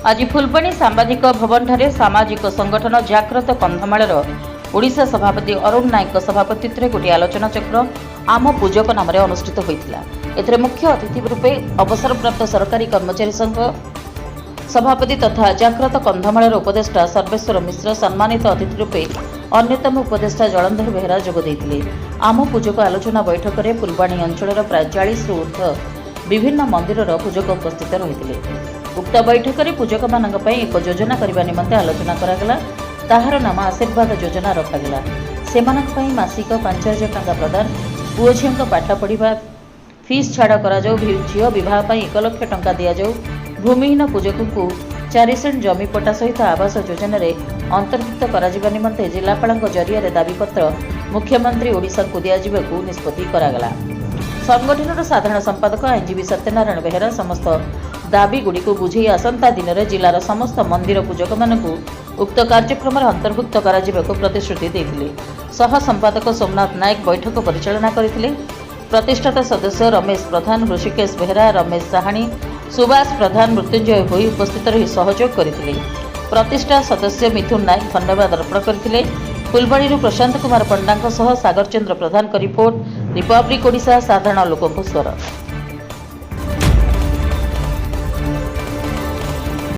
आज फुलबाणी सांबादिक भवन ठारे सामाजिक संगठन जाग्रत कंधमाल ओडिशा सभापति अरुण नायक सभापतित्व गोटे आलोचना चक्र आम पूजक नाम अनुष्ठित होता। एथिरे मुख्य अतिथि रूपे अवसरप्राप्त सरकारी कर्मचारी संघ सभापति तथा जाग्रत कंधमाल उपदेष्टा सर्वेश्वर मिश्र सम्मानित अतिथि रूपे अन्यतम उपदेष्टा जलंधर बेहरा जोगदेइथिले। आम पूजक आलोचना बैठक में फुलबाणी अंचल प्राय 40 रु ऊर्ध्व विभिन्न मंदिर पूजक उपस्थित रही। उक्त बैठक में पूजक मानक एक योजना करने निमंते आलोचना करागला। ताहार नाम आशीर्वाद योजना रखागला। सेमानक पई मासिक 5,000 टंका प्रदान, पुओ झीओं पाठ पढ़ा फीस छाड़ कर झील बह 1 लाख टंका दि जाऊ, भूमिहीन पूजक को 4 सेंट जमी पट्टा सहित आवास योजन अंतर्भुक्त कर निमंते जिलापाल जरिया दाबीपत्र मुख्यमंत्री ओडिशा को दिजाक निष्पत्ति करागला। संगठन साधारण संपादक आईनजीवी सत्यनारायण बेहरा समस्त दाबीगुड़ी को बुझे आसंता दिन में जिलार समस्त मंदिर पूजक मानक उक्त कार्यक्रम अंतर्भुक्त कर प्रतिश्रुति देते। सह संपादक सोमनाथ नायक बैठक परिचालना करते। प्रतिष्ठाता सदस्य रमेश प्रधान, ऋषिकेश बेहरा, रमेश साहानी, सुभाष प्रधान, मृत्युंजय भोई उपस्थित रही सहयोग करते। प्रतिष्ठा सदस्य मिथुन नायक धन्यवाद अर्पण करते। फुलबाणी प्रशांत कुमार पंडा सागर चंद्र प्रधान का रिपोर्ट रिपब्लिक ओडिशा साधारण लोकों स्वर।